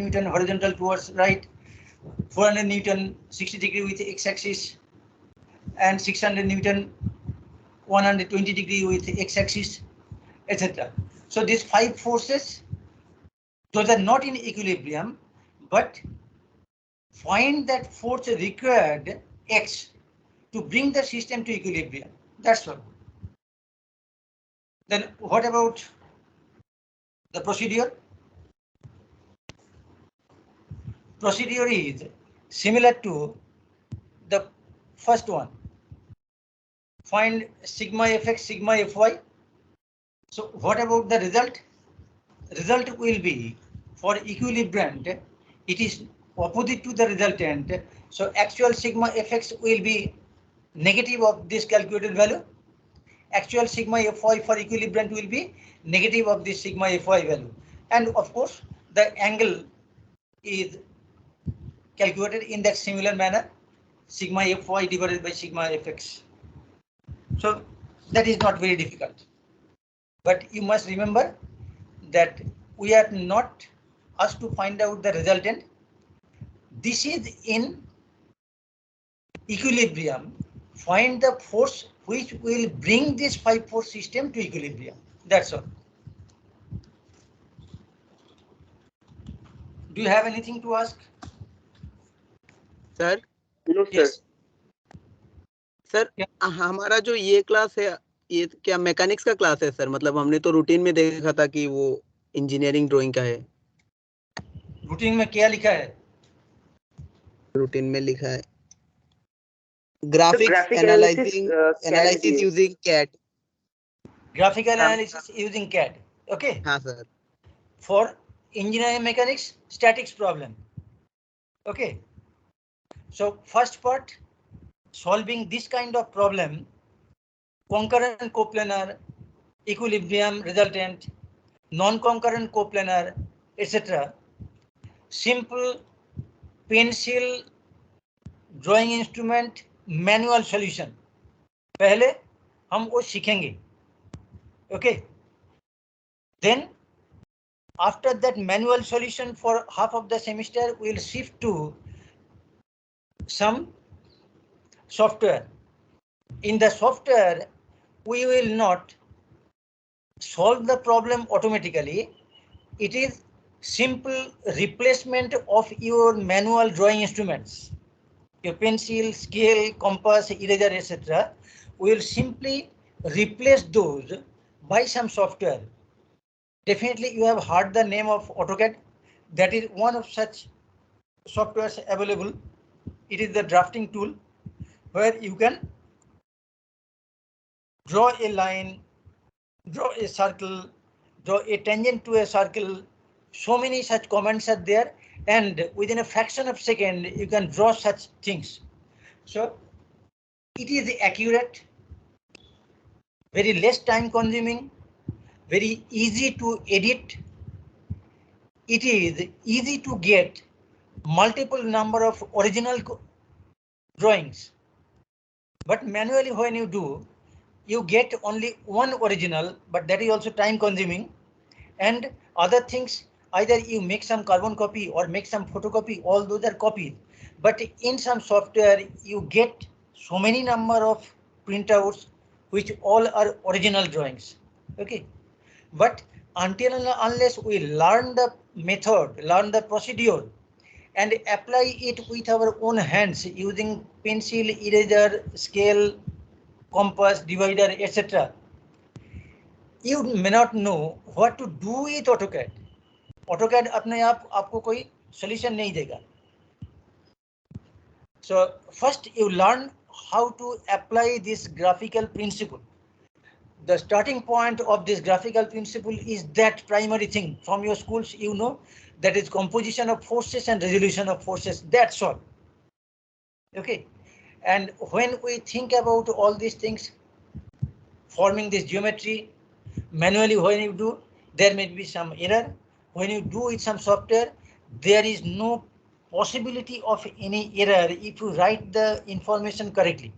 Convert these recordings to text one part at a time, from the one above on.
Newton horizontal towards right, 400 Newton 60 degree with x-axis, and 600 Newton 120 degree with x-axis, etc. So these 5 forces, those are not in equilibrium, but find that force required x to bring the system to equilibrium. That's all. Then what about the procedure? Procedure is similar to the first one. Find sigma fx, sigma fy. So what about the result? Result will be for equilibrant, it is opposite to the resultant. So actual sigma fx will be negative of this calculated value. Actual sigma fy for equilibrant will be negative of this sigma fy value. And of course, the angle is calculated in that similar manner, sigma fy divided by sigma fx. So that is not very difficult. But you must remember that we are not asked to find out the resultant. This is in equilibrium. Find the force which will bring this 5-force system to equilibrium. That's all. Do you have anything to ask? Sir No, sir. Yes. Sir हमारा जो ये class है ये क्या mechanics का class है sir? मतलब हमने तो रूटीन में देखा था कि वो इंजीनियरिंग ड्राइंग का है। रूटीन में क्या लिखा है? रूटीन में लिखा है graphics analysis using CAD. Graphical analysis using CAD. Okay. हाँ sir. For engineering mechanics, statics problem. Okay. So first part, solving this kind of problem, concurrent coplanar, equilibrium resultant, non-concurrent coplanar, etc. Simple pencil drawing instrument manual solution. पहले हम वो सीखेंगे. Okay. Then after that manual solution for half of the semester, we will shift to some software. In the software, we will not solve the problem automatically. It is simple replacement of your manual drawing instruments. Your pencil, scale, compass, eraser, etc. We will simply replace those by some software. Definitely you have heard the name of AutoCAD. That is one of such softwares available. It is the drafting tool where you can draw a line, draw a circle, draw a tangent to a circle. So many such commands are there, and within a fraction of a second you can draw such things. So it is accurate, very less time consuming, very easy to edit. It is easy to get multiple number of original drawings. But manually when you do, you get only one original, but that is also time consuming. And other things, either you make some carbon copy or make some photocopy, all those are copies. But in some software, you get so many number of printouts, which all are original drawings. Okay. But until and unless we learn the method, learn the procedure, and apply it with our own hands using pencil, eraser, scale, compass, divider, etc., you may not know what to do with AutoCAD. AutoCAD अपने आप आपको कोई solution नहीं देगा. So first you learn how to apply this graphical principle. The starting point of this graphical principle is that primary thing from your schools, you know, that is composition of forces and resolution of forces. That's all. Okay. And when we think about all these things, forming this geometry, manually when you do, there may be some error. When you do with some software, there is no possibility of any error if you write the information correctly.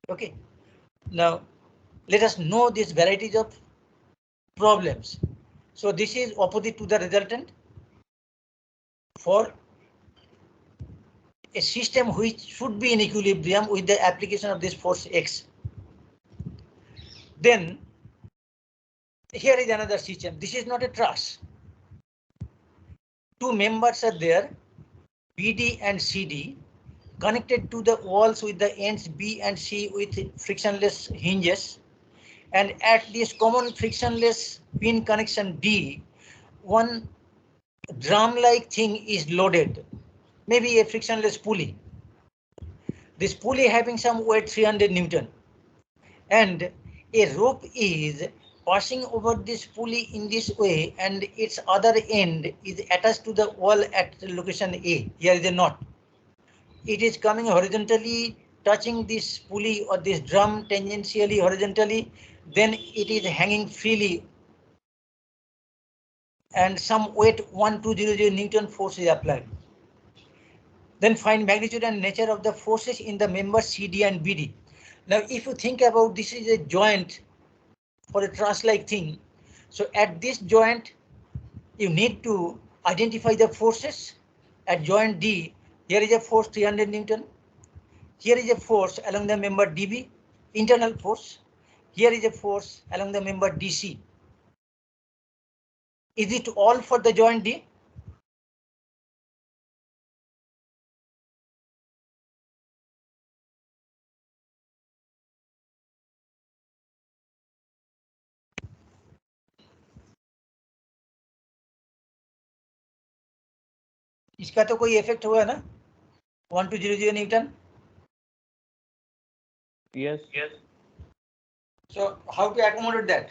Okay. Now, let us know these varieties of problems. So this is opposite to the resultant. for a system which should be in equilibrium with the application of this force X. Then here is another system. This is not a truss. Two members are there, BD and CD, connected to the walls with the ends B and C with frictionless hinges. And at this common frictionless pin connection D, one drum-like thing is loaded, maybe a frictionless pulley. This pulley having some weight 300 Newton, and a rope is passing over this pulley in this way, and its other end is attached to the wall at location A. Here is a knot. It is coming horizontally, touching this pulley or this drum tangentially horizontally, then it is hanging freely, and some weight 1200 Newton force is applied. Then find magnitude and nature of the forces in the members CD and BD. Now, if you think about this is a joint for a truss-like thing, so at this joint, you need to identify the forces. At joint D, here is a force 300 Newton. Here is a force along the member DB, internal force. Here is a force along the member DC. Is it all for the joint D? इसका तो कोई effect हुआ ना 1200 Newton? Yes. Yes. So how to accommodate that?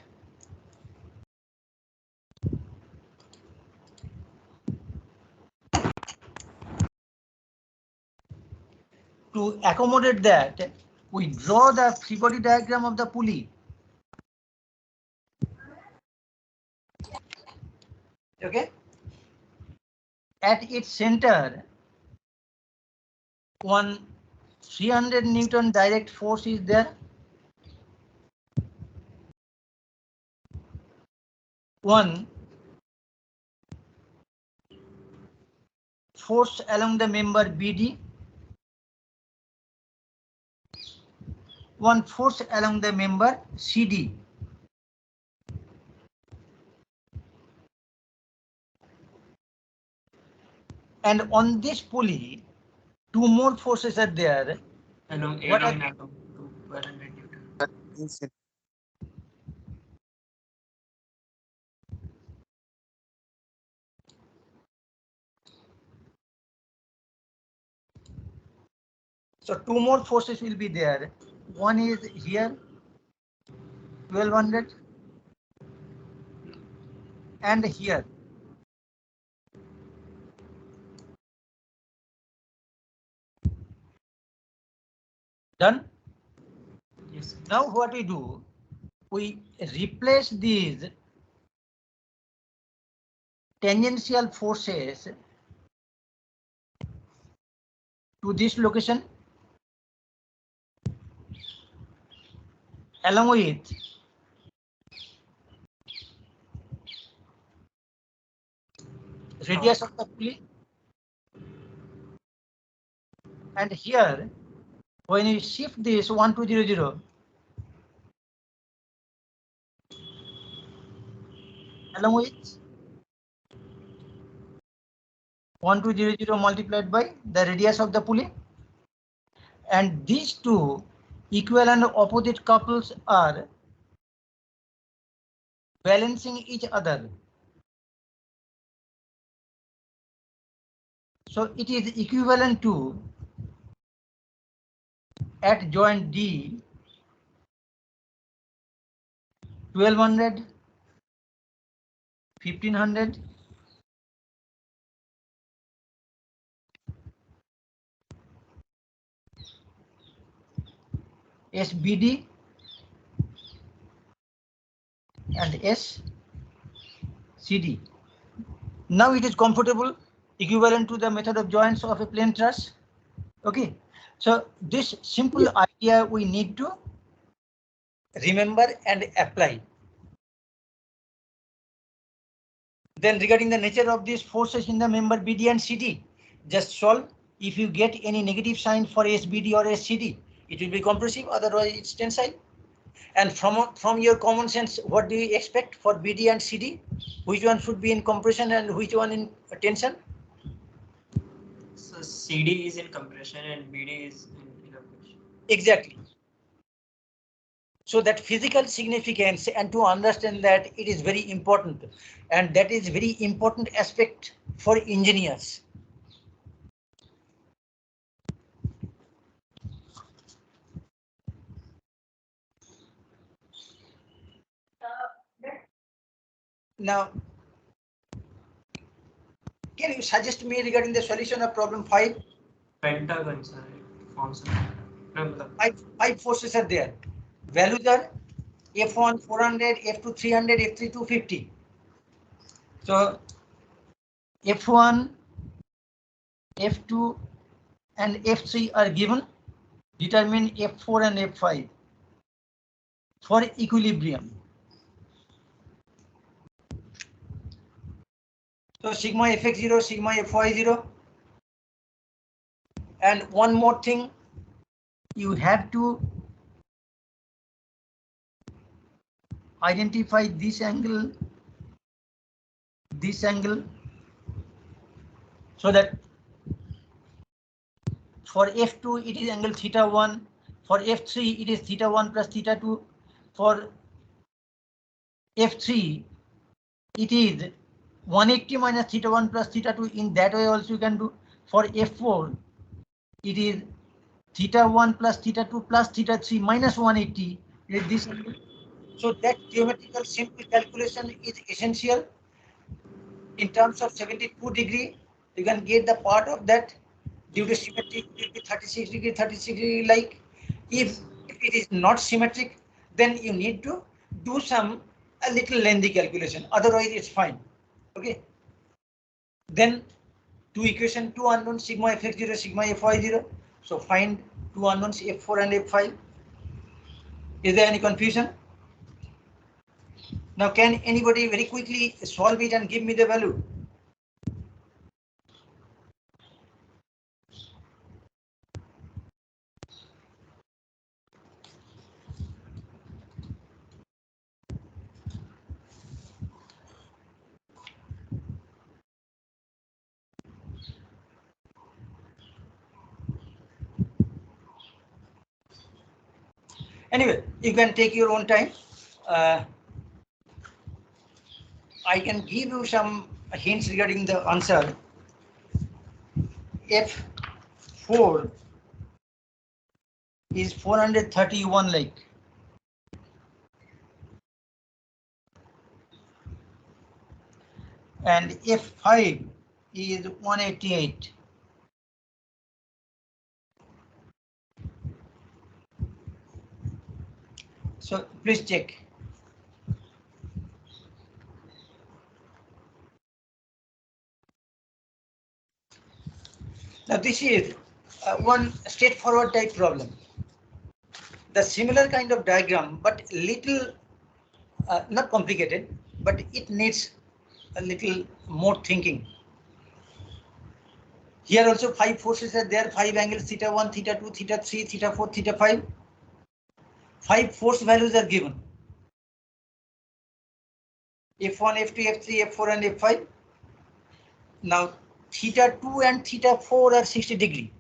To accommodate that, we draw the free body diagram of the pulley. Okay. At its center, one 300 Newton direct force is there. One force along the member BD. One force along the member CD. And on this pulley, two more forces are there. Along What are 1200 Newton. So two more forces will be there. One is here, 1200, and here. Done? Yes. Now what we do, we replace these tangential forces to this location along with radius of the pulley, and here when you shift this 1200 along with 1200 multiplied by the radius of the pulley, and these two equal and opposite couples are balancing each other. So it is equivalent to at joint D 1200, 1500, SBD and SCD. Now it is comfortable, equivalent to the method of joints of a plane truss. Okay, so this simple idea we need to remember and apply. Then regarding the nature of these forces in the member BD and CD, just solve. If you get any negative sign for SBD or SCD, it will be compressive, otherwise it's tensile. And from your common sense, what do you expect for BD and CD? Which one should be in compression and which one in tension? So CD is in compression and BD is in elongation. Exactly. So that physical significance, and to understand that, it is very important, and that is very important aspect for engineers. Now, can you suggest me regarding the solution of problem 5? Pentagon, sir. Forms Five forces are there. Values are F1 400, F2 300, F3 250. So F1, F2 and F3 are given. Determine F4 and F5 for equilibrium. So sigma Fx0, sigma Fy0. And one more thing, you have to identify this angle, so that for F2 it is angle theta 1, for F3 it is theta 1 plus theta 2, for F3 it is 180 minus theta 1 plus theta 2. In that way also you can do. For F4 it is theta 1 plus theta 2 plus theta 3 minus 180. It is this angle. So that geometrical simple calculation is essential. In terms of 72 degree, you can get the part of that. Due to symmetry, it will be 36 degree like. If it is not symmetric, then you need to do a little lengthy calculation. Otherwise, it's fine. Okay. Then two equation, two unknowns, sigma Fx0, sigma Fy0. So find two unknowns, F4 and F5. Is there any confusion? Now, can anybody very quickly solve it and give me the value? Anyway, you can take your own time. I can give you some hints regarding the answer. F4 is 431 like. And F5 is 188. So please check. Now this is one straightforward type problem. The similar kind of diagram, but little not complicated, but it needs a little more thinking. Here also 5 forces are there, 5 angles, theta 1, theta 2, theta 3, theta 4, theta 5. 5 force values are given. F1, F2, F3, F4 and F5. Now theta 2 and theta 4 are 60 degree.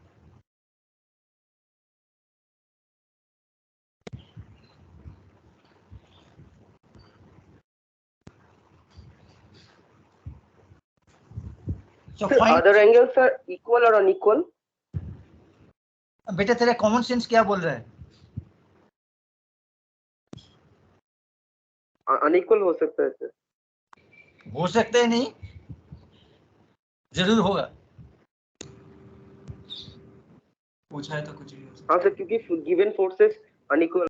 So other angles are equal or unequal? बेटा तेरा common sense क्या बोल रहा है? Unequal हो सकता है sir. हो सकता है नहीं, जरूर होगा. पूछा है तो कुछ भी हो सकता हाँ सर, क्योंकि given forces unequal.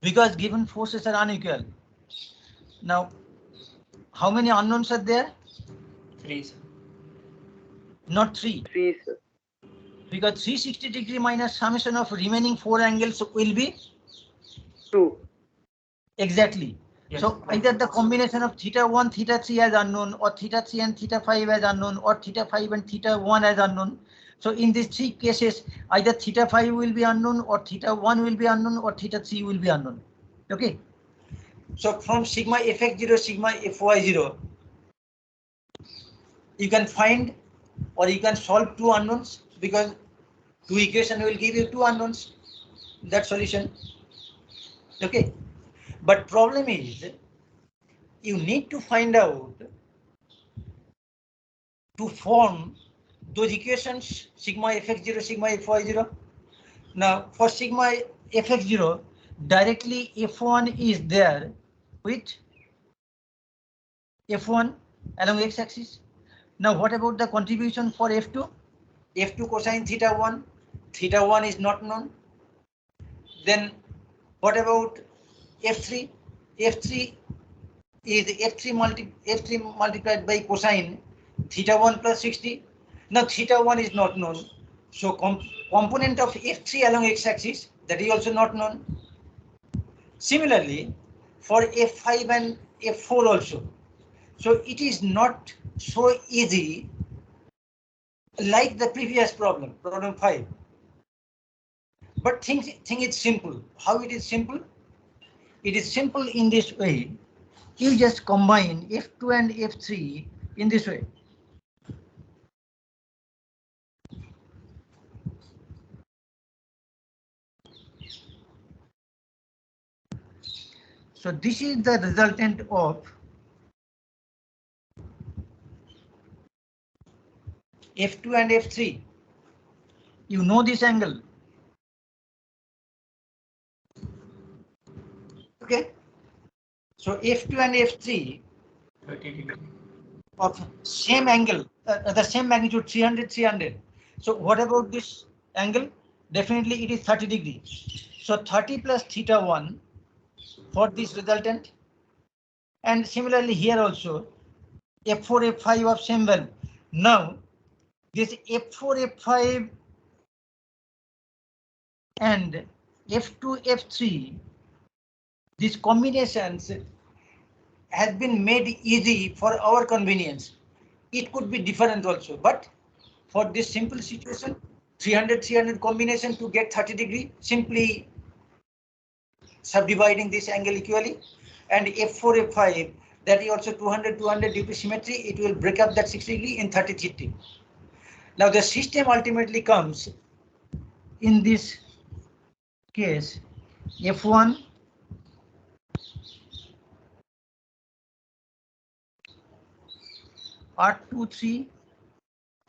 Because given forces are unequal. Now, how many unknowns are there? 3, sir. Not 3. 3, sir. Because 360 degree minus summation of remaining 4 angles will be 2. Exactly. Yes. So either the combination of theta 1, theta 3 as unknown, or theta 3 and theta 5 as unknown, or theta 5 and theta 1 as unknown. So in these three cases, either theta 5 will be unknown, or theta 1 will be unknown, or theta 3 will be unknown. Okay. So from sigma fx0, sigma fy0, you can find or you can solve two unknowns, because two equation will give you two unknowns. That solution. Okay. But problem is, you need to find out to form those equations sigma fx0, sigma fy0. Now for sigma fx0, directly f1 is there with f1 along x-axis. Now what about the contribution for f2? f2 cosine theta 1, theta 1 is not known. Then what about f3? f3 is f3 multiplied by cosine theta 1 plus 60. Now theta 1 is not known, so component of f3 along x-axis, that is also not known. Similarly for f5 and f4 also. So it is not so easy like the previous problem, problem 5. But think it's simple. How it is simple? It is simple in this way. You just combine f2 and f3 in this way. So this is the resultant of f2 and f3. You know this angle. Okay. So f2 and f3 30 degree. of same angle, the same magnitude, 300, 300. So what about this angle? Definitely it is 30 degrees. So 30 plus theta 1 for this resultant. And similarly here also f4, f5 of same value. Now this f4, f5 and f2, f3, these combinations has been made easy for our convenience. It could be different also, but for this simple situation, 300, 300 combination to get 30 degree, simply subdividing this angle equally, and f4, f5, that is also 200, 200 due to symmetry, it will break up that 60 degree in 30, 30. Now the system ultimately comes in this case, f1 R23,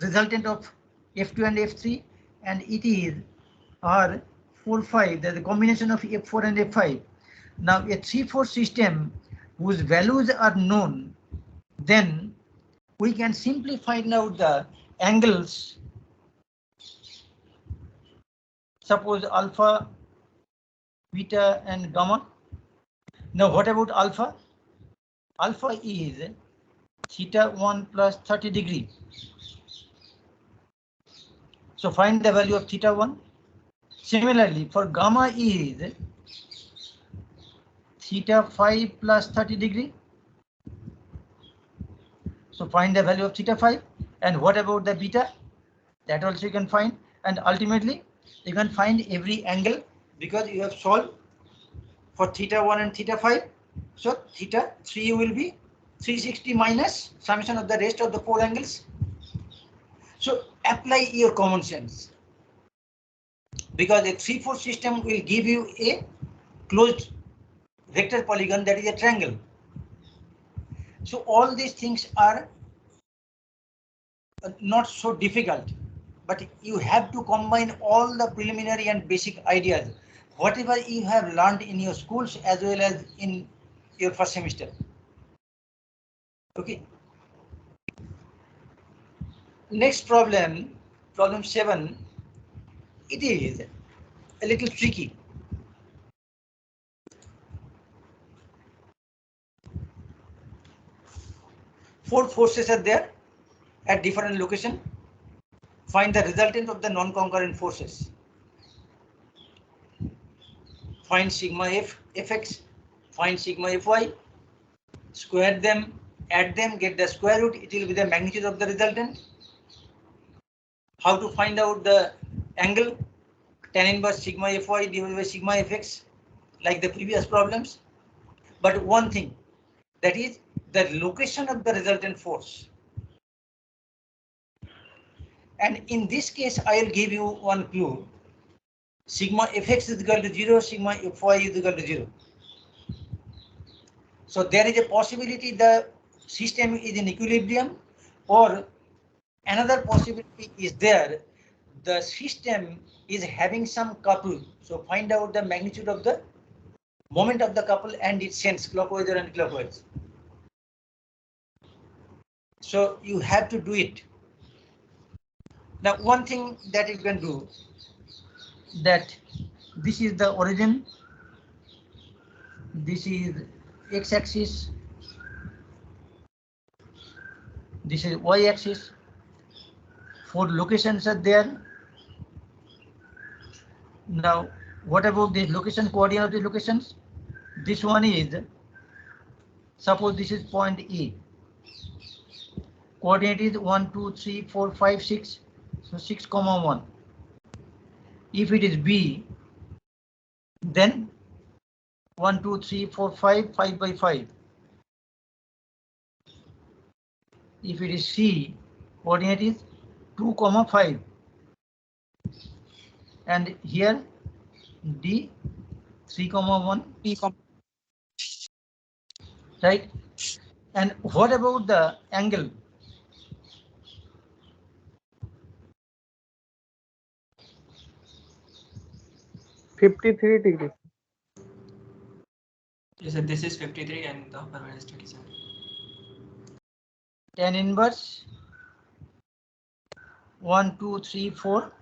resultant of f2 and f3, and it is R45, that is the combination of f4 and f5. Now a 3-4 system whose values are known, then we can simply find out the angles. Suppose alpha, beta and gamma. Now what about alpha? Alpha is theta 1 plus 30 degree. So find the value of theta 1. Similarly for gamma is theta 5 plus 30 degree. So find the value of theta 5. And what about the beta? That also you can find. And ultimately you can find every angle, because you have solved for theta 1 and theta 5. So theta 3 will be 360 minus summation of the rest of the 4 angles. So apply your common sense, because a 3-4 system will give you a closed vector polygon, that is a triangle. So all these things are not so difficult, but you have to combine all the preliminary and basic ideas, whatever you have learned in your schools as well as in your first semester. Okay. Next problem, problem 7. It is a little tricky. Four forces are there at different location. Find the resultant of the non-concurrent forces. Find sigma f, fx, find sigma fy, square them, add them, get the square root, it will be the magnitude of the resultant. How to find out the angle? Tan inverse sigma fy divided by sigma fx, like the previous problems. But one thing, that is the location of the resultant force. And in this case, I'll give you one clue. Sigma fx is equal to 0, sigma fy is equal to 0. So there is a possibility the system is in equilibrium, or another possibility is there, the system is having some couple. So find out the magnitude of the moment of the couple and its sense, clockwise or anti-clockwise. So you have to do it. Now one thing that you can do, that this is the origin, this is x-axis, this is y-axis, 4 locations are there. Now what about the location, coordinate of the locations? This one is, suppose this is point A. Coordinate is 1, 2, 3, 4, 5, 6. So 6, 1. If it is B, then 1, 2, 3, 4, 5, 5 by 5. If it is C, coordinate is 2, 5. And here D, 3, 1. Right? And what about the angle? $53 degrees. You said this is 53 and the upper one is 37. Tan inverse 1, 2, 3, 4.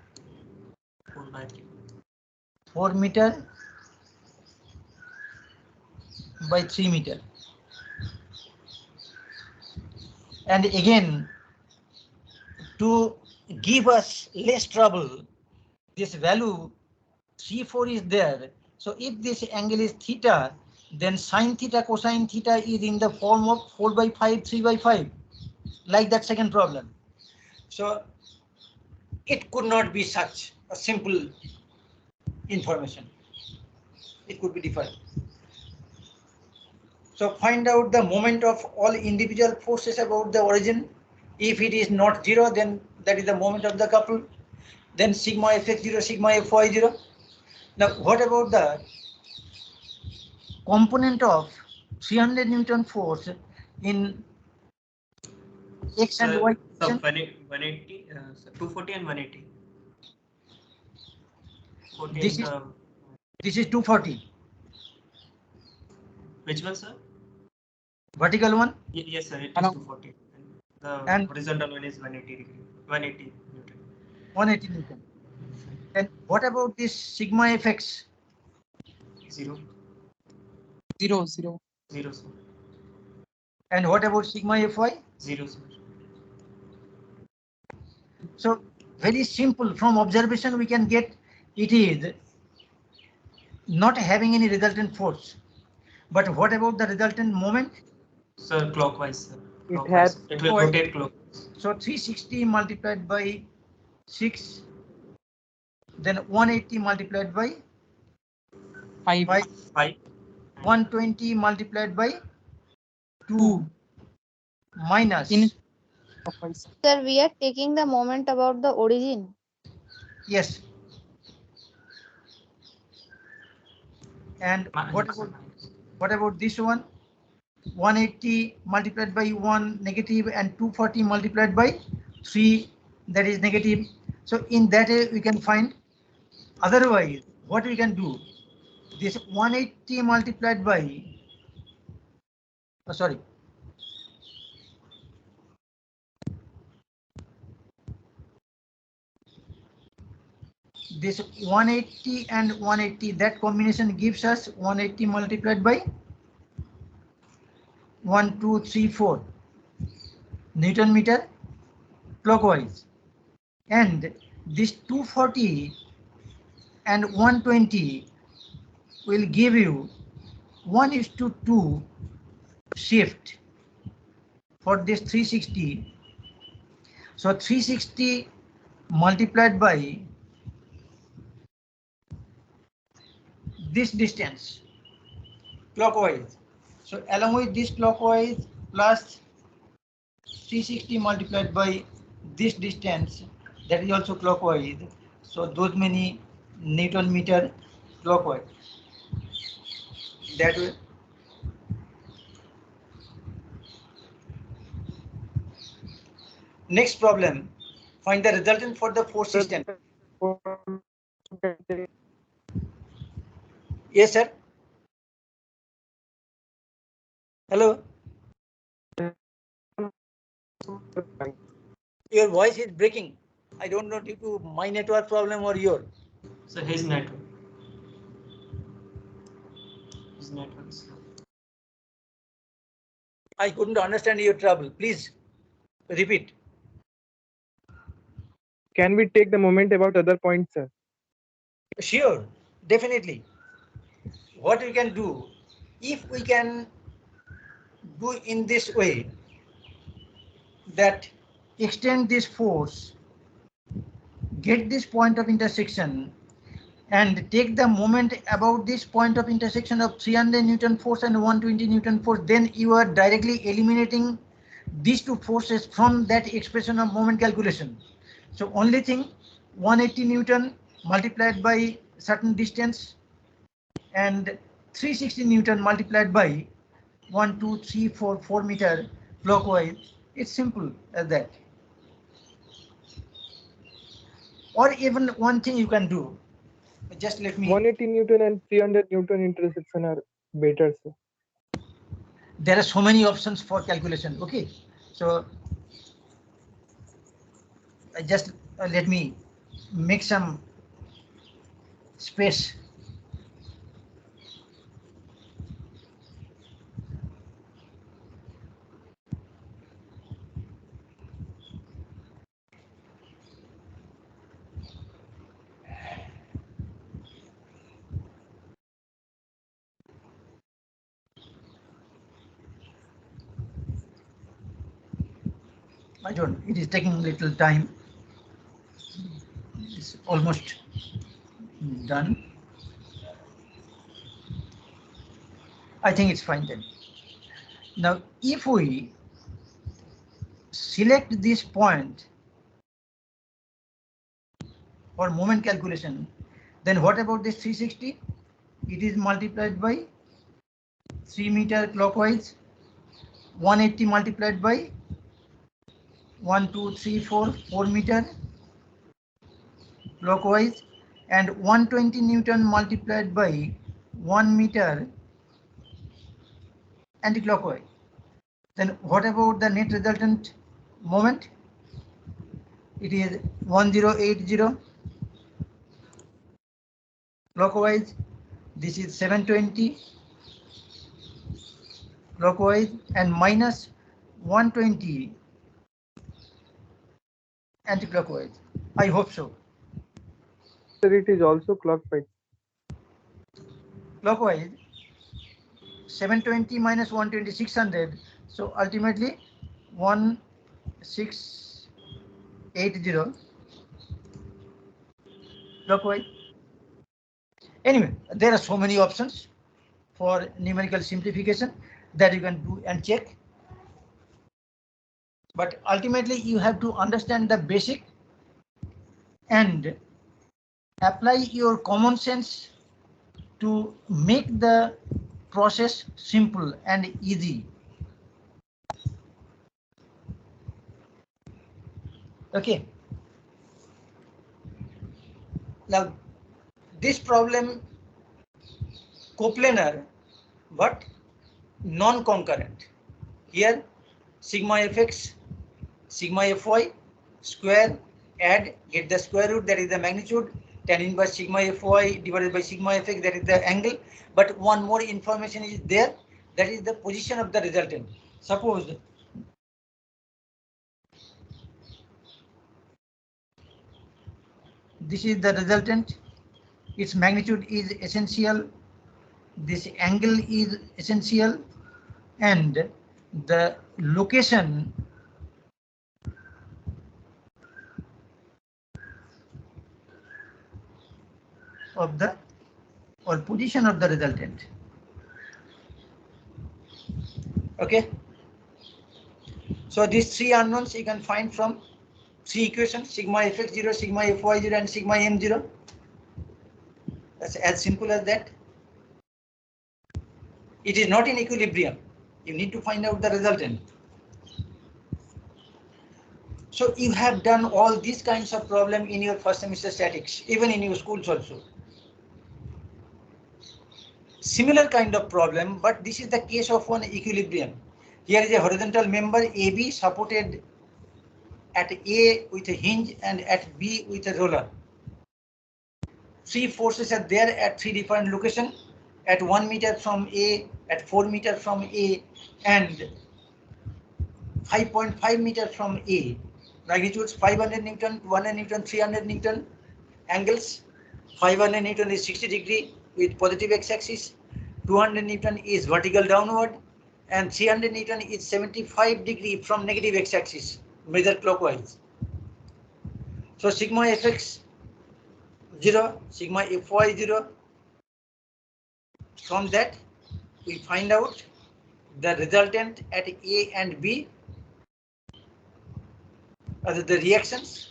4 by 3. 4 meter by 3 meter. And again, to give us less trouble, this value 3, 4 is there. So if this angle is theta, then sine theta, cosine theta is in the form of 4 by 5, 3 by 5, like that second problem. So it could not be such a simple information. It could be different. So find out the moment of all individual forces about the origin. If it is not 0, then that is the moment of the couple. Then sigma fx 0, sigma fy 0. Now what about the component of 300 Newton force in x and y? So 180, 240 and 180. This is 240. Which one, sir? Vertical one? Yes, sir. It is 240. And the horizontal one is 180 degree. 180 Newton. 180 Newton. And what about this sigma fx? 0. 0, 0. 0, sir. And what about sigma fy? 0, sir. So very simple, from observation we can get it is not having any resultant force. But what about the resultant moment? Sir, clockwise, sir. It will rotate clockwise. So 360 multiplied by 6, then 180 multiplied by 5. 5. 120 multiplied by 2 minus. Sir, we are taking the moment about the origin. Yes. And what about this one? 180 multiplied by 1 negative and 240 multiplied by 3, that is negative. So in that way we can find. Otherwise, what we can do? This 180 multiplied by, this 180 and 180, that combination gives us 180 multiplied by 1, 2, 3, 4 Newton meter clockwise. And this 240 and 120 will give you 1:2 shift for this 360. So 360 multiplied by this distance clockwise. So along with this clockwise plus 360 multiplied by this distance, that is also clockwise. So those many Newton meter clockwise. That way. Next problem, find the resultant for the force system. Yes, sir. Hello. Your voice is breaking. I don't know due to my network problem or your. So his network. His network is slow. I couldn't understand your trouble. Please repeat. Can we take the moment about other points, sir? Sure, definitely. What we can do, if we can do in this way, that extend this force, get this point of intersection, and take the moment about this point of intersection of 300 Newton force and 120 Newton force, then you are directly eliminating these two forces from that expression of moment calculation. So only thing, 180 Newton multiplied by certain distance and 360 Newton multiplied by 1, 2, 3, 4 meter clockwise. It's simple as that. Or even one thing you can do, just let me. 180 Newton and 300 Newton intersection are better, sir. There are so many options for calculation. Okay, so just let me make some space. I don't, it is taking a little time. It's almost done. I think it's fine then. Now, if we select this point for moment calculation, then what about this 360? It is multiplied by 3 meter clockwise, 180 multiplied by 1, 2, 3, 4 meter clockwise, and 120 Newton multiplied by 1 meter anti-clockwise. Then what about the net resultant moment? It is 1080 clockwise. This is 720 clockwise and minus 120 anti-clockwise. I hope so. Sir, it is also clockwise. Clockwise, 720 minus 120, 600. So ultimately 1680 clockwise. Anyway, there are so many options for numerical simplification that you can do and check. But ultimately you have to understand the basic and apply your common sense to make the process simple and easy. Okay. Now this problem coplanar, but non-concurrent. Here sigma fx, sigma fy square, add, get the square root, that is the magnitude, tan inverse sigma fy divided by sigma fx, that is the angle. But one more information is there, that is the position of the resultant. Suppose this is the resultant, its magnitude is essential, this angle is essential, and the location of the or position of the resultant. Okay. So these three unknowns you can find from three equations: sigma fx0, sigma fy0, and sigma m0. That's as simple as that. It is not in equilibrium. You need to find out the resultant. So you have done all these kinds of problem in your first semester statics, even in your schools also. Similar kind of problem, but this is the case of one equilibrium. Here is a horizontal member AB supported at A with a hinge and at B with a roller. Three forces are there at three different locations, at 1 meter from A, at 4 meter from A, and 5.5 meter from A. Magnitudes 500 Newton, 100 Newton, 300 Newton. Angles 500 Newton is 60 degree with positive x-axis, 200 Newton is vertical downward, and 300 Newton is 75 degree from negative x-axis, measure clockwise. So sigma fx 0, sigma fy 0. From that, we find out the resultant at A and B, the reactions,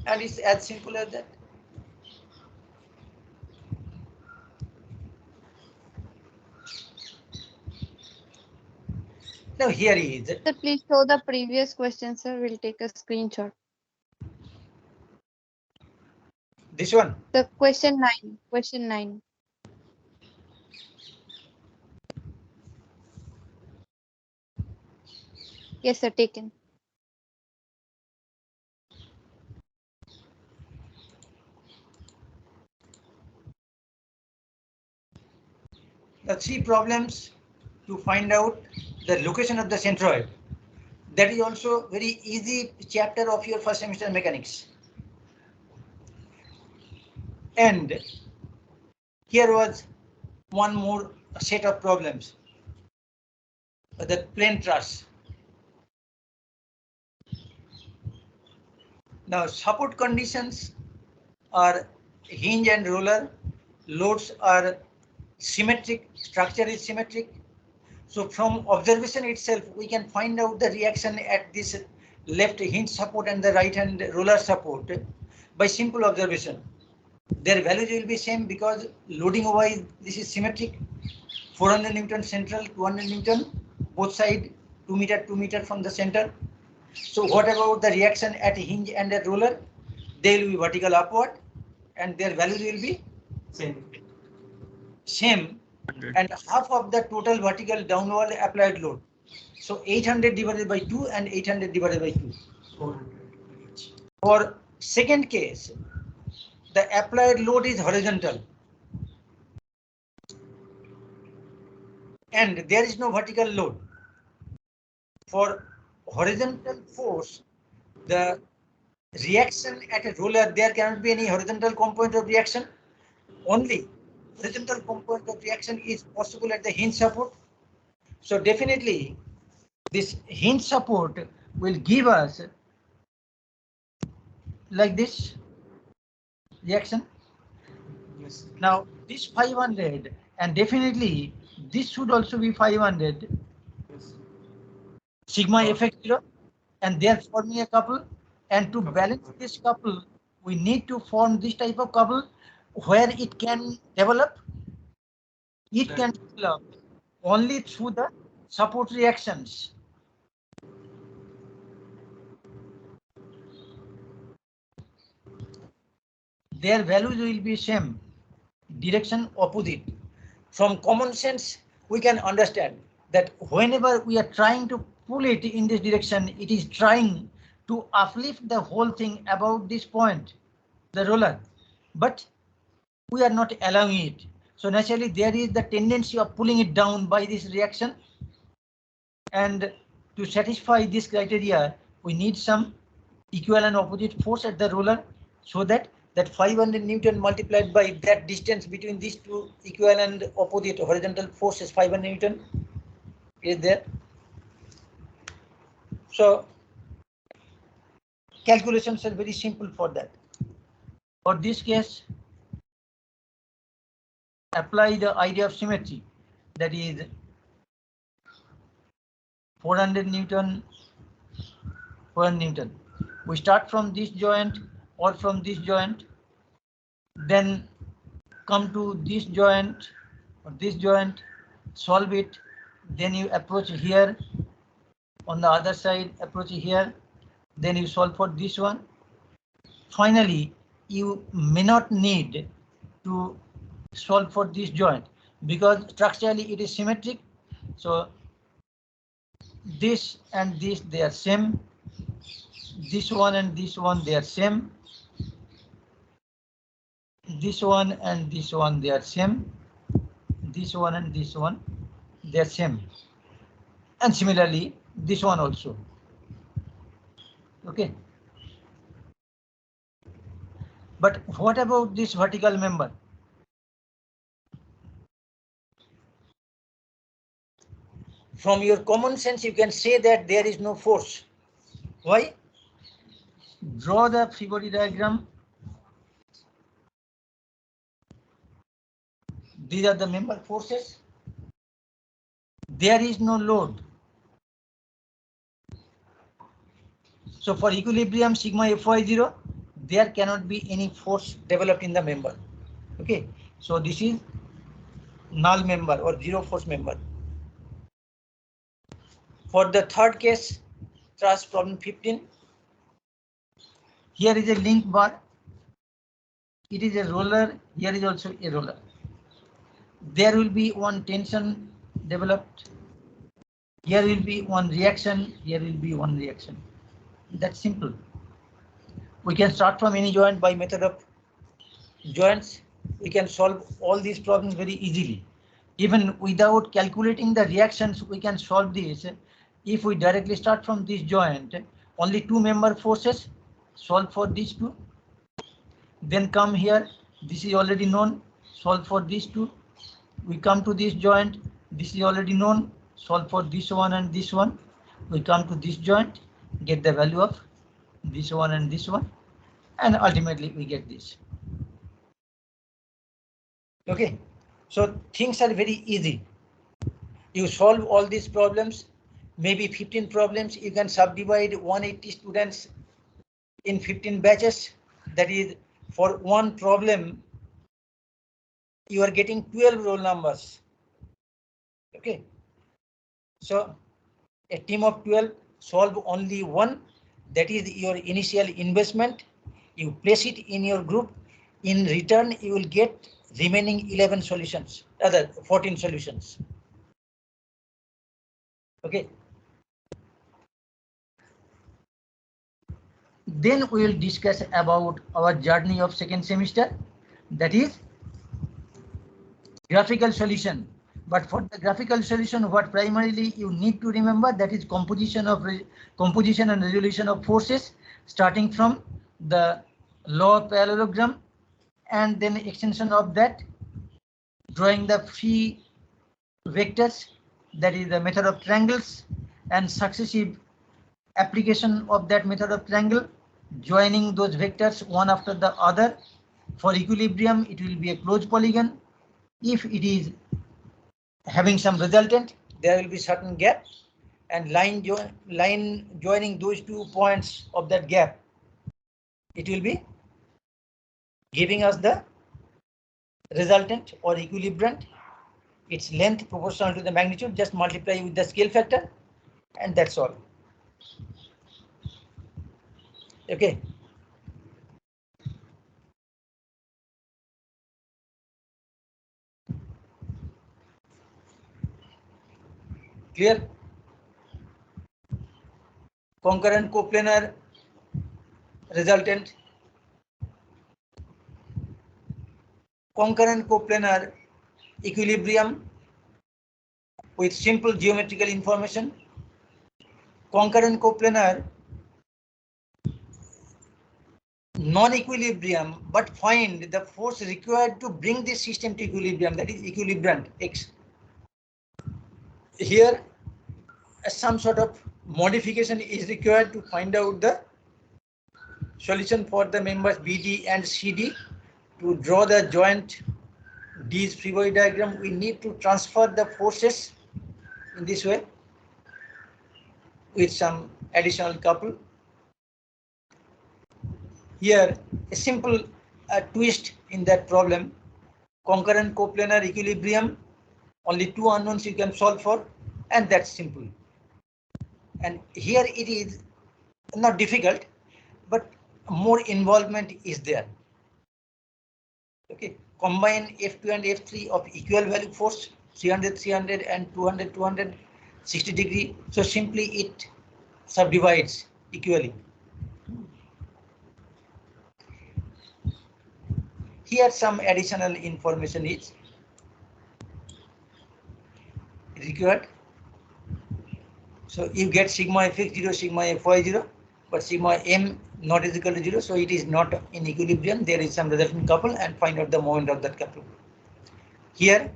and it's as simple as that. Now here is. Sir, please show the previous question, sir. We'll take a screenshot. This one. The question 9. Question 9. Yes, sir. Taken. The three problems to find out the location of the centroid. That is also very easy chapter of your first semester mechanics. And here was one more set of problems. The plane truss. Now support conditions are hinge and roller. Loads are symmetric. Structure is symmetric. So from observation itself, we can find out the reaction at this left hinge support and the right hand roller support by simple observation. Their values will be same because loading wise this is symmetric. 400 Newton central, 200 Newton, both side 2 meter from the center. So what about the reaction at hinge and a roller? They will be vertical upward and their values will be same. And half of the total vertical downward applied load. So 800 divided by 2 and 800 divided by 2. 400. For second case, the applied load is horizontal. And there is no vertical load. For horizontal force, the reaction at a roller, there cannot be any horizontal component of reaction. Only horizontal component of reaction is possible at the hinge support. So definitely this hinge support will give us like this reaction. Yes. Now this 500 and definitely this should also be 500. Yes. Sigma fx0 and they are forming a couple, and to balance this couple we need to form this type of couple where it can develop. It can develop only through the support reactions. Their values will be same, direction opposite. From common sense, we can understand that whenever we are trying to pull it in this direction, it is trying to uplift the whole thing about this point, the roller, but we are not allowing it. So naturally there is the tendency of pulling it down by this reaction. And to satisfy this criteria, we need some equal and opposite force at the roller, so that 500 Newton multiplied by that distance between these two equal and opposite horizontal forces 500 Newton. is there. So calculations are very simple for that. For this case, apply the idea of symmetry, that is 400 Newton per Newton. We start from this joint or from this joint, then come to this joint or this joint, solve it, then you approach here on the other side, approach here, then you solve for this one. Finally, you may not need to solve for this joint because structurally it is symmetric. So this and this, they are same. This one and this one, they are same. This one and this one, they are same. This one and this one, they are same. And similarly, this one also. Okay. But what about this vertical member? From your common sense, you can say that there is no force. Why? Draw the figure diagram. These are the member forces. There is no load. So for equilibrium sigma Fy0, there cannot be any force developed in the member. Okay, so this is null member or zero force member. For the third case, truss problem 15. Here is a link bar. It is a roller. Here is also a roller. There will be one tension developed. Here will be one reaction. Here will be one reaction. That's simple. We can start from any joint by method of joints. We can solve all these problems very easily. Even without calculating the reactions, we can solve this. If we directly start from this joint, only two member forces, solve for these two. Then come here, this is already known, solve for these two. We come to this joint, this is already known, solve for this one and this one. We come to this joint, get the value of this one and this one, and ultimately we get this. Okay, so things are very easy. You solve all these problems, maybe 15 problems. You can subdivide 180 students in 15 batches. That is, for one problem, you are getting 12 roll numbers. Okay, so a team of 12 solve only one. That is your initial investment. You place it in your group. In return, you will get remaining 11 solutions, other 14 solutions. Okay. Then we will discuss about our journey of second semester, that is graphical solution. But for the graphical solution, what primarily you need to remember, that is composition and resolution of forces, starting from the law of parallelogram, and then extension of that, drawing the free vectors, that is the method of triangles, and successive application of that method of triangle, joining those vectors one after the other. For equilibrium, it will be a closed polygon. If it is having some resultant, there will be certain gap, and line joining those 2 points of that gap, it will be giving us the resultant or equilibrant. Its length proportional to the magnitude, just multiply with the scale factor, and that's all. Okay. Clear? Concurrent coplanar resultant. Concurrent coplanar equilibrium with simple geometrical information. Concurrent coplanar non-equilibrium, but find the force required to bring this system to equilibrium, that is equilibrant X. Here some sort of modification is required to find out the solution for the members BD and CD. To draw the joint D's free body diagram, we need to transfer the forces in this way with some additional couple. Here, a simple twist in that problem: concurrent coplanar equilibrium, only two unknowns you can solve for, and that's simple. And here it is not difficult, but more involvement is there. Okay, combine F2 and F3 of equal value force, 300, 300 and 200, 200, 60 degree. So simply it subdivides equally. Here some additional information is required. So you get sigma fx 0, sigma fy 0, but sigma m not is equal to 0, so it is not in equilibrium. There is some resultant couple, and find out the moment of that couple. Here,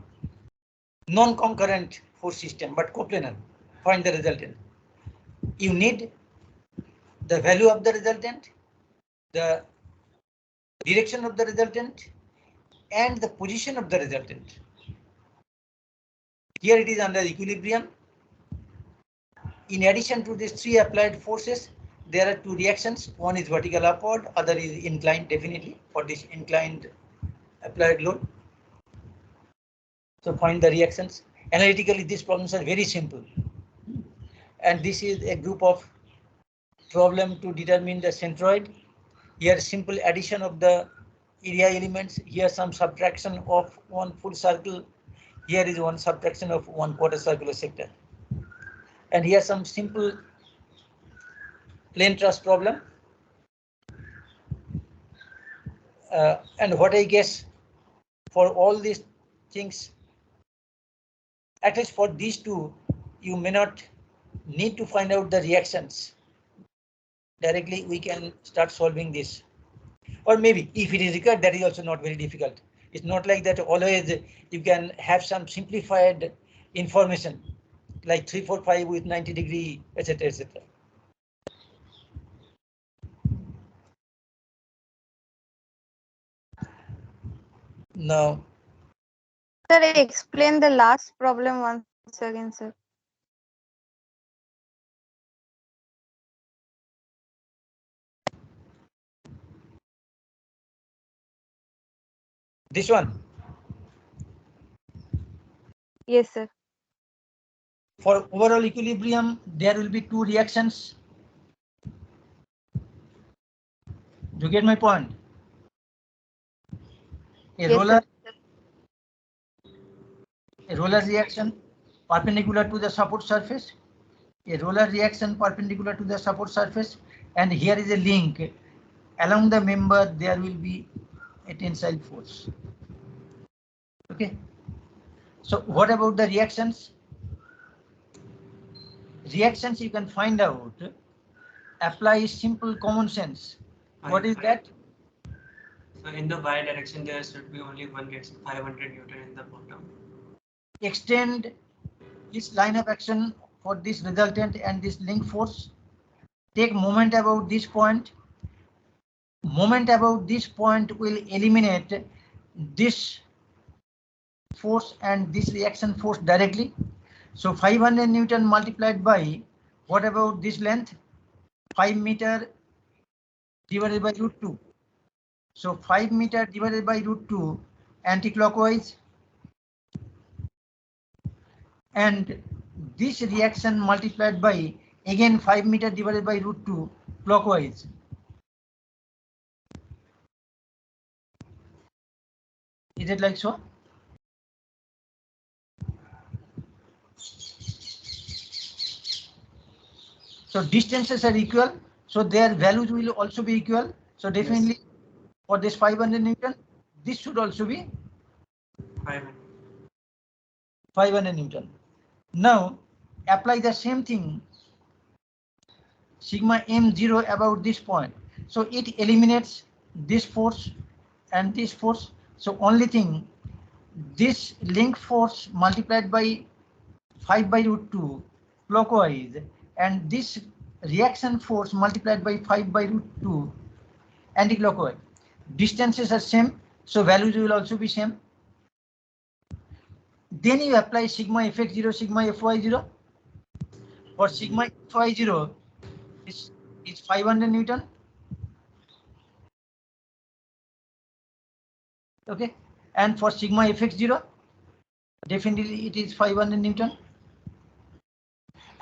non-concurrent force system, but coplanar. Find the resultant. You need the value of the resultant, the direction of the resultant, and the position of the resultant. Here it is under equilibrium. In addition to these three applied forces, there are two reactions. One is vertical upward, other is inclined, definitely for this inclined applied load. So find the reactions. Analytically, these problems are very simple. And this is a group of problem to determine the centroid. Here simple addition of the area elements. Here some subtraction of one full circle. Here is one subtraction of one quarter circular sector. And here some simple plane truss problem. And what I guess for all these things, at least for these two, you may not need to find out the reactions. Directly we can start solving this. Or maybe if it is required, that is also not very difficult. It's not like that always you can have some simplified information like 3, 4, 5 with 90 degree, etc., etc. Now, Sir, explain the last problem once again, sir. this one. Yes, sir. For overall equilibrium, there will be two reactions. Do you get my point? Yes, sir. A roller reaction perpendicular to the support surface, a roller reaction perpendicular to the support surface, and here is a link. Along the member, there will be a tensile force. Okay. So what about the reactions? Reactions you can find out. Apply simple common sense. What is that? So in the y direction, there should be only one reaction, 500 Newton in the bottom. Extend this line of action for this resultant and this link force. Take moment about this point. Moment about this point will eliminate this force and this reaction force directly. So 500 Newton multiplied by what about this length? 5 meter divided by root 2. So 5 meter divided by root 2 anti-clockwise. And this reaction multiplied by again 5 meter divided by root 2 clockwise. Is it like so? So distances are equal, so their values will also be equal. So definitely yes. For this 500 Newton, this should also be 500 Newton. Now apply the same thing. Sigma m0 about this point. So it eliminates this force and this force. So only thing, this link force multiplied by 5 by root 2 clockwise, and this reaction force multiplied by 5 by root 2 anti-clockwise. Distances are same, so values will also be same. Then you apply sigma fx0, sigma fy0. For sigma fy0 is 500 Newton. Okay, and for sigma fx0, definitely it is 500 Newton.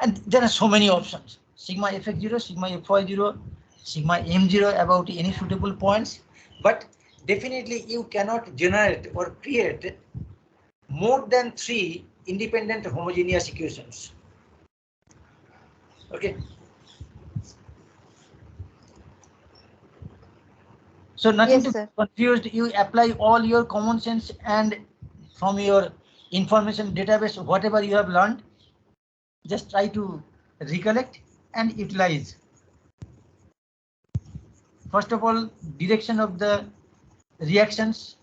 And there are so many options. Sigma fx0, sigma fy0, sigma m0 about any suitable points. But definitely you cannot generate or create more than 3 independent homogeneous equations. Okay. So nothing to be confused. You apply all your common sense and from your information database, whatever you have learned, just try to recollect and utilize. First of all, direction of the reactions.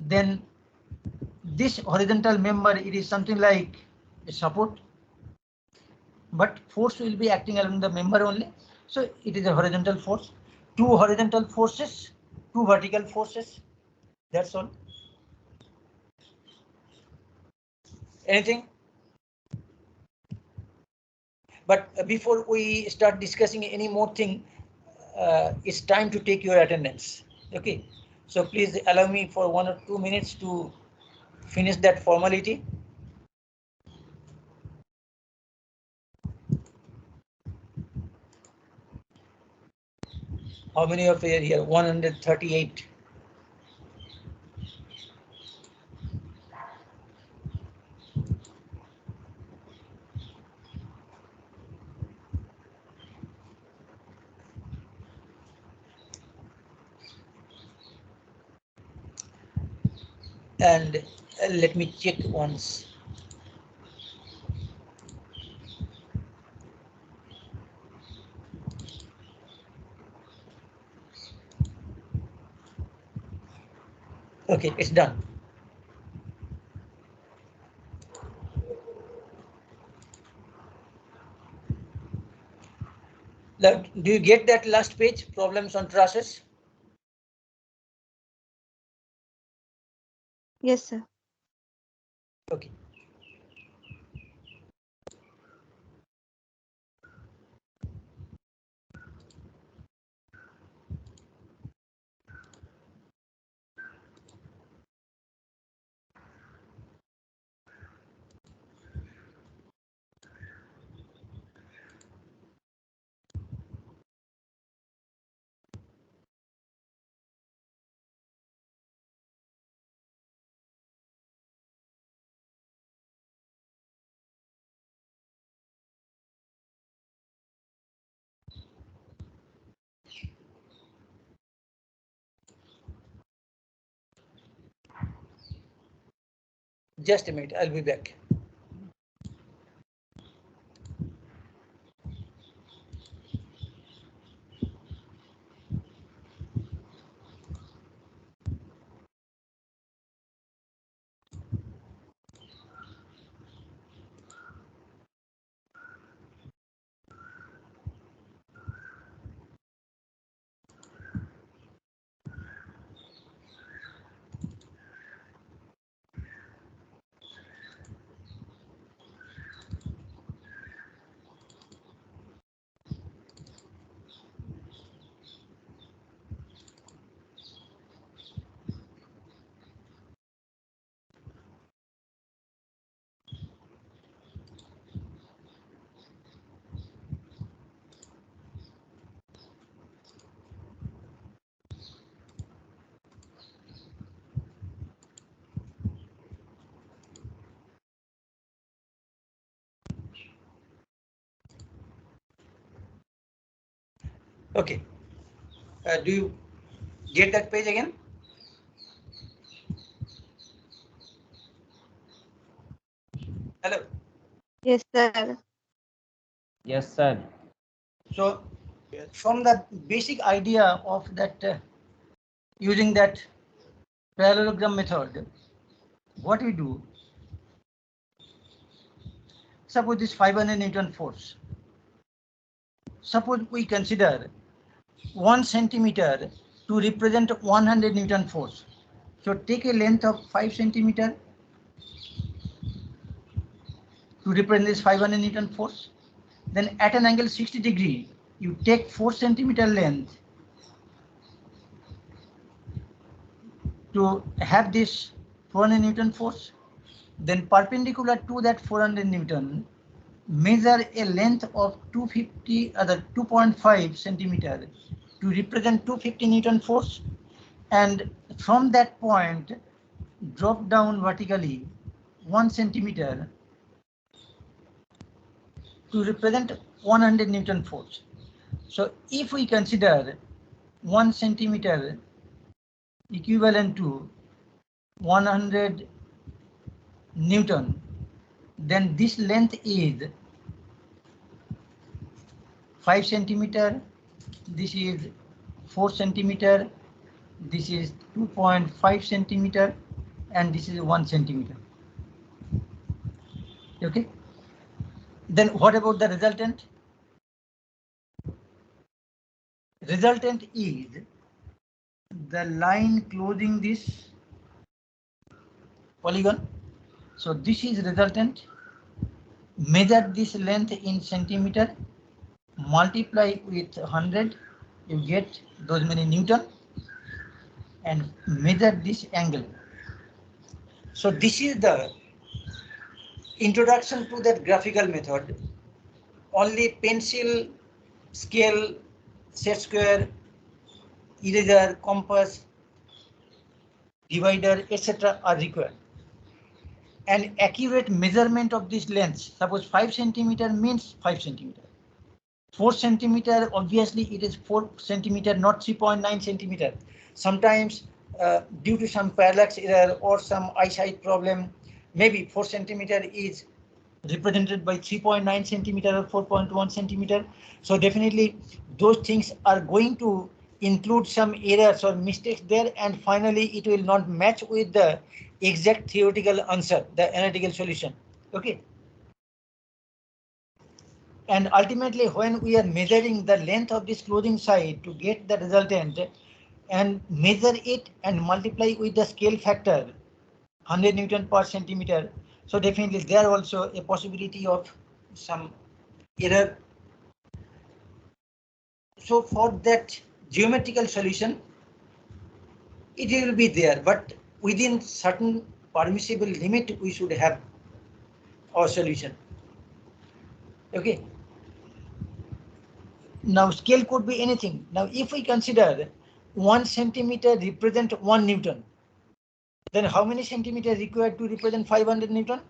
Then this horizontal member, it is something like a support, but force will be acting along the member only. So it is a horizontal force. 2 horizontal forces, 2 vertical forces. That's all. Anything? But before we start discussing any more thing, it's time to take your attendance. Okay. So please allow me for 1 or 2 minutes to finish that formality. How many of you are here? 138. And let me check once. Okay, it's done. Now, do you get that last page, problems on trusses? Yes, sir. Okay. Just a minute, I'll be back. Okay. Do you get that page again? Hello. Yes, sir. Yes, sir. So from the basic idea of that, using that parallelogram method, what we do, suppose this 500 Newton force. Suppose we consider 1 centimeter to represent 100 Newton force. So take a length of 5 centimeter to represent this 500 Newton force. Then at an angle 60 degree, you take 4 centimeter length to have this 400 Newton force. Then perpendicular to that 400 Newton, measure a length of 2.5 centimeter to represent 250 Newton force, and from that point drop down vertically 1 centimeter to represent 100 Newton force. So if we consider 1 centimeter equivalent to 100 Newton, then this length is 5 centimeter, this is 4 centimeter, this is 2.5 centimeter, and this is 1 centimeter. Okay. Then what about the resultant? Resultant is the line closing this polygon. So this is resultant. Measure this length in centimeter, multiply with 100, you get those many Newton, and measure this angle. So this is the introduction to that graphical method. Only pencil, scale, set square, eraser, compass, divider, etc. are required. An accurate measurement of this length, suppose 5 centimeter means 5 centimeter. 4 centimeter, obviously it is 4 centimeter, not 3.9 centimeter. Sometimes due to some parallax error or some eyesight problem, maybe 4 centimeter is represented by 3.9 centimeter or 4.1 centimeter. So definitely those things are going to include some errors or mistakes there, and finally it will not match with the exact theoretical answer, the analytical solution. Okay. And ultimately, when we are measuring the length of this closing side to get the resultant and measure it and multiply with the scale factor 100 Newton per centimeter, so definitely there also a possibility of some error. So for that geometrical solution, it will be there, but within certain permissible limit we should have our solution. Okay. Now scale could be anything. Now if we consider 1 centimeter represent 1 Newton, then how many centimeters required to represent 500 Newton?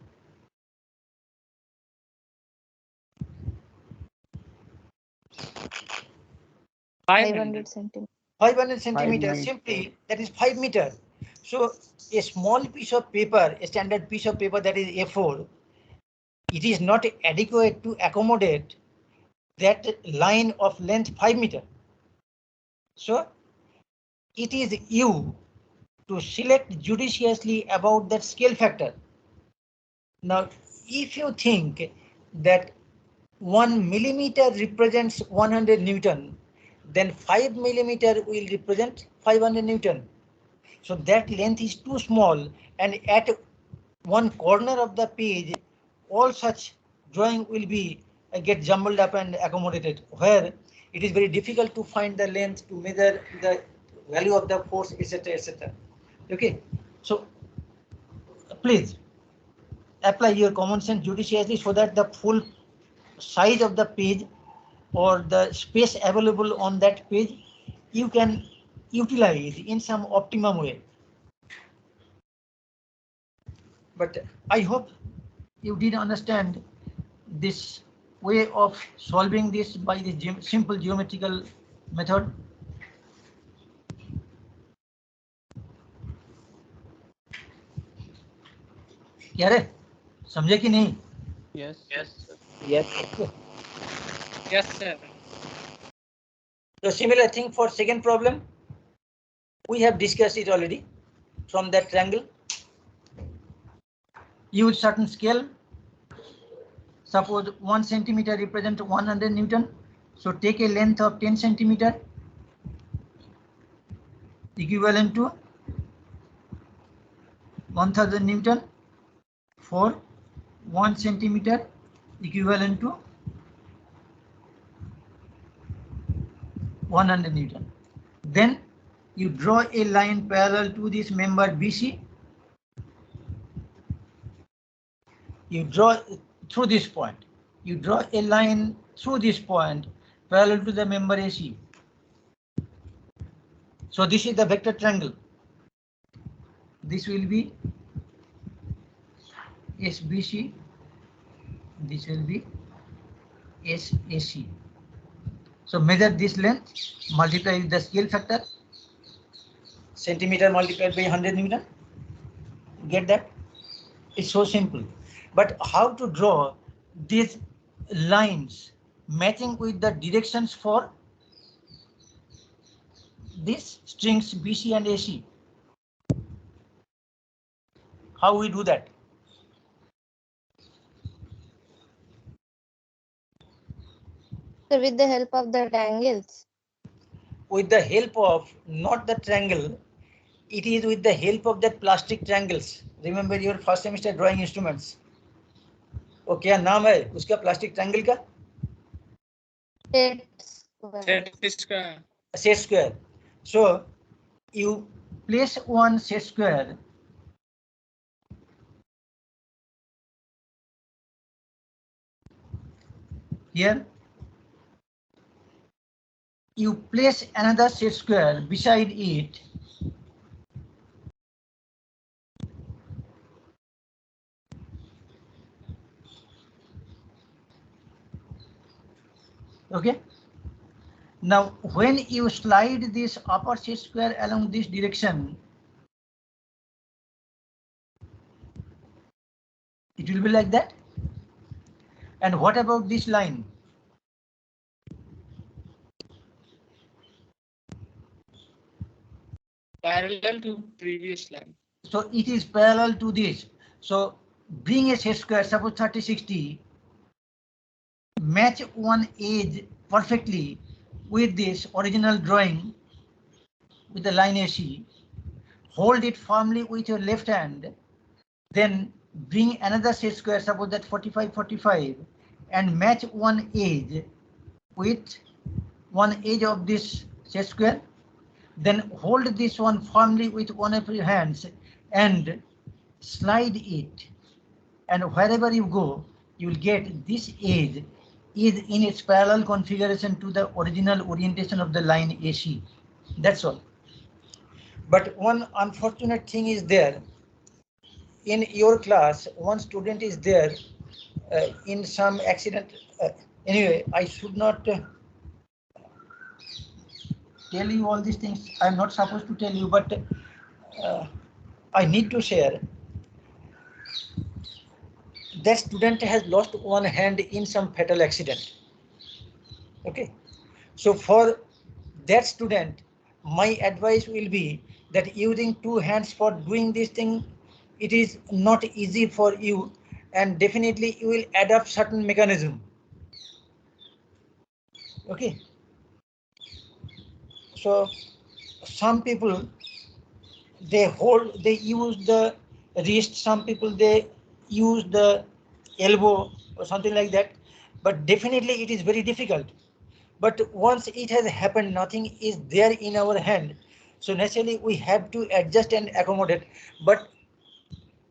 500 centimeters. 500 centimeters, simply that is 5 meters. So a small piece of paper, a standard piece of paper that is A4, it is not adequate to accommodate that line of length 5 meters. So it is you to select judiciously about that scale factor. Now, if you think that 1 millimeter represents 100 Newton, then 5 millimeter will represent 500 Newton. So that length is too small, and at one corner of the page, all such drawing will be get jumbled up and accommodated, where it is very difficult to find the length to measure the value of the force, etc., etc. Okay, so please apply your common sense judiciously so that the full size of the page or the space available on that page you can utilize in some optimum way. But I hope you did understand this way of solving this by the simple geometrical method. क्या रे समझे कि नहीं? Yes. Yes, sir. The similar thing for second problem. We have discussed it already. From that triangle, use certain scale. Suppose 1 centimeter represent 100 Newton. So take a length of 10 centimeter equivalent to 1000 Newton for 1 centimeter equivalent to 100 Newton. Then you draw a line parallel to this member BC. You draw through this point. You draw a line through this point parallel to the member AC. So this is the vector triangle. This will be SBC. This will be SAC. So measure this length, multiply with the scale factor. Centimeter multiplied by 100 Newton. Get that? It's so simple. But how to draw these lines matching with the directions for these strings BC and AC? How we do that? So with the help of the triangles. With the help of not the triangle, it is with the help of that plastic triangles. Remember your first semester drawing instruments. वो क्या नाम है उसका plastic triangle का? Set square. So you place one set square here. You place another set square beside it. Okay. Now, when you slide this upper set square along this direction, it will be like that. And what about this line? Parallel to previous line. So it is parallel to this. So bring a set square, suppose 30-60, match one edge perfectly with this original drawing with the line AC, hold it firmly with your left hand, then bring another set square, suppose that 45-45, and match one edge with one edge of this set square. Then hold this one firmly with one of your hands and slide it. And wherever you go, you will get this edge is in its parallel configuration to the original orientation of the line AC. That's all. But one unfortunate thing is there. In your class, one student is there in some accident. Anyway, I should not tell you all these things. I'm not supposed to tell you, but I need to share. That student has lost one hand in some fatal accident. Okay, so for that student, my advice will be that using two hands for doing this thing, it is not easy for you, and definitely you will adapt certain mechanism. Okay, so some people they use the wrist, some people they use the elbow or something like that, but definitely it is very difficult. But once it has happened, nothing is there in our hand, so naturally we have to adjust and accommodate, but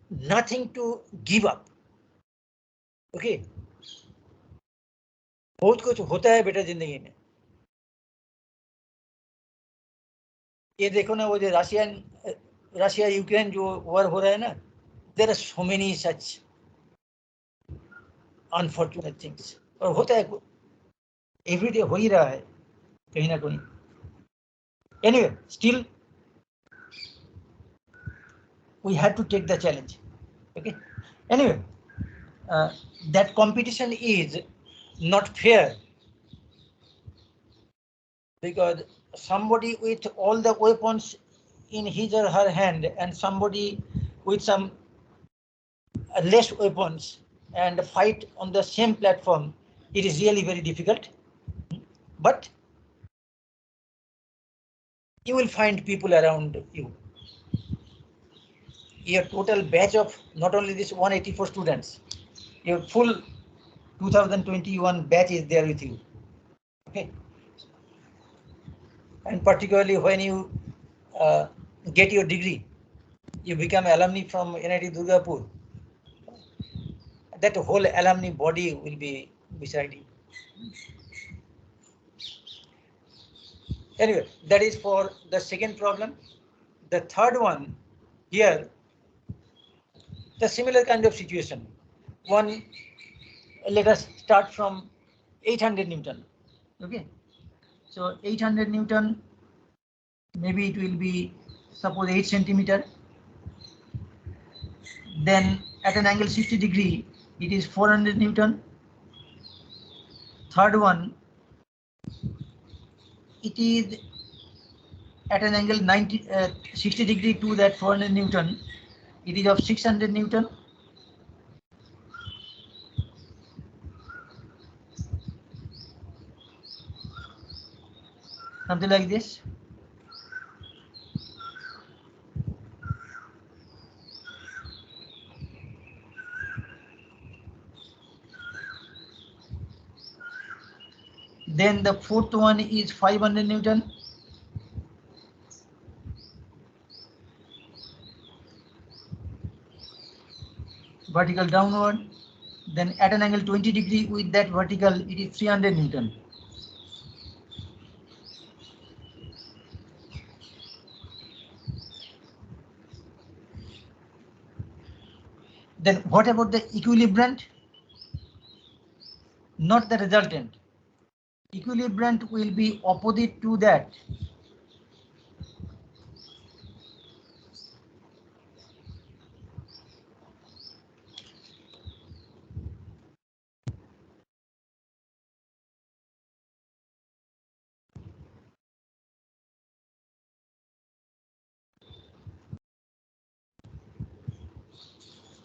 nothing to give up. Okay, बहुत कुछ होता है बेटा जिंदगी में. ये देखो ना, वो जो रशिया यूक्रेन जो वॉर हो रहा है ना, there are so many such unfortunate things, और होता है एवरीडे, हो ही रहा है कहीं ना कहीं. Anyway, still we have to take the challenge. Okay, anyway, that competition is not fair, because somebody with all the weapons in his or her hand and somebody with some less weapons, and fight on the same platform, it is really very difficult. But you will find people around you. Your total batch of not only this 184 students, your full 2021 batch is there with you. Okay. And particularly when you get your degree, you become alumni from NIT Durgapur. That whole alumni body will be beside you. Anyway, that is for the second problem. The third one here, the similar kind of situation. One, let us start from 800 Newton. Okay, so 800 Newton, maybe it will be suppose 8 centimeter. Then at an angle 60 degree, it is 400 Newton. Third one, it is at an angle 60 degree to that 400 Newton. It is of 600 Newton. Something like this. Then the fourth one is 500 Newton. Vertical downward. Then at an angle 20 degree with that vertical, it is 300 Newton. Then what about the equilibrant? Not the resultant. Equilibrant will be opposite to that.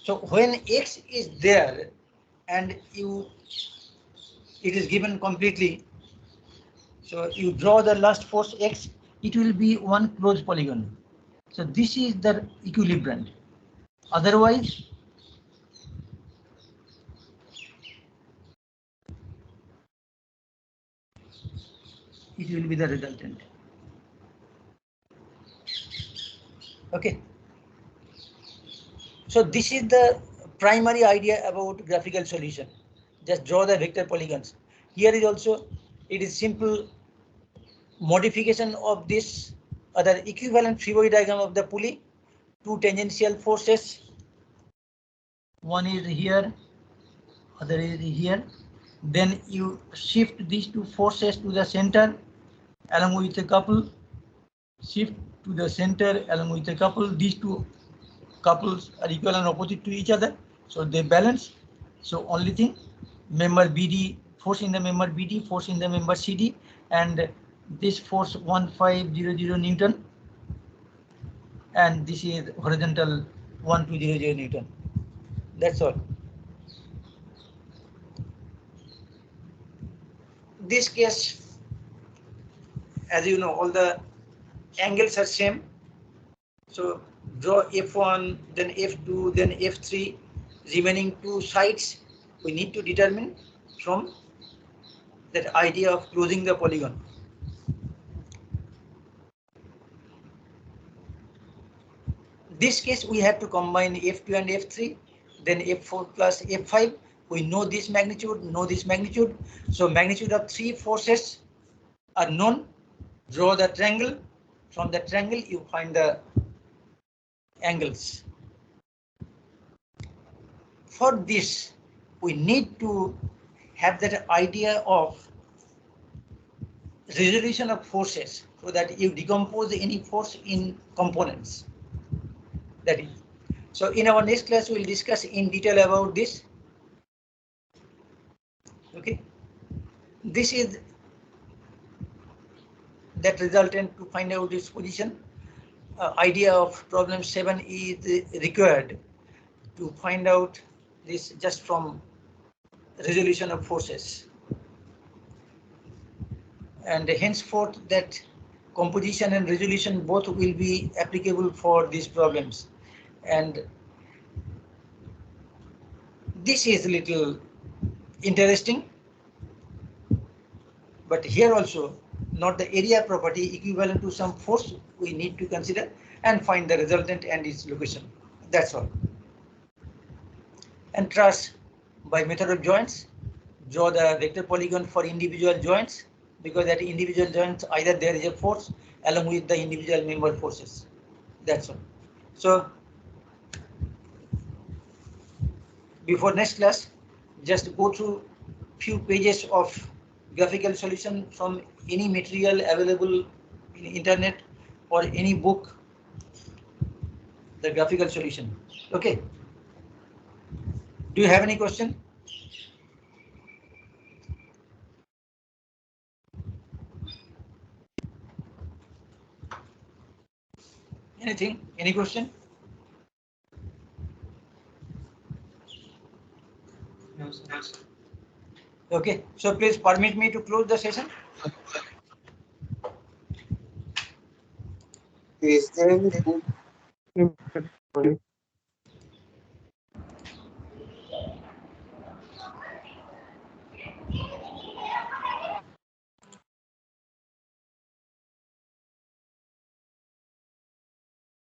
So when X is there and it is given completely, so you draw the last force X, it will be one closed polygon. So this is the equilibrant. Otherwise, it will be the resultant. Okay. So this is the primary idea about graphical solution. Just draw the vector polygons. Here is also, it is simple modification of this other equivalent free body diagram of the pulley. Two tangential forces. One is here, other is here. Then you shift these two forces to the center along with a couple. Shift to the center along with a couple. These two couples are equal and opposite to each other, so they balance. So only thing, member BD, force in the member BD, force in the member CD, and this force 1500 Newton, and this is horizontal 1200 Newton. That's all. This case, as you know, all the angles are same. So draw F1, then F2, then F3, remaining two sides we need to determine from that idea of closing the polygon. This case we have to combine F2 and F3, then F4 plus F5. We know this magnitude, know this magnitude. So magnitude of three forces are known. Draw the triangle. From the triangle you find the angles. For this, we need to have that idea of resolution of forces so that you decompose any force in components. That is. So in our next class, we will discuss in detail about this. Okay. This is that resultant to find out its position. Idea of problem 7 is required to find out this just from resolution of forces. And henceforth that composition and resolution both will be applicable for these problems. And this is a little interesting, but here also not the area property equivalent to some force we need to consider and find the resultant and its location. That's all. And trace by method of joints, draw the vector polygon for individual joints, because at individual joints either there is a force along with the individual member forces. That's all. So before next class, just go through few pages of graphical solution from any material available in internet or any book, the graphical solution. Okay. Do you have any question? Anything? Any question? No, sir. Okay, so please permit me to close the session. Is there any book?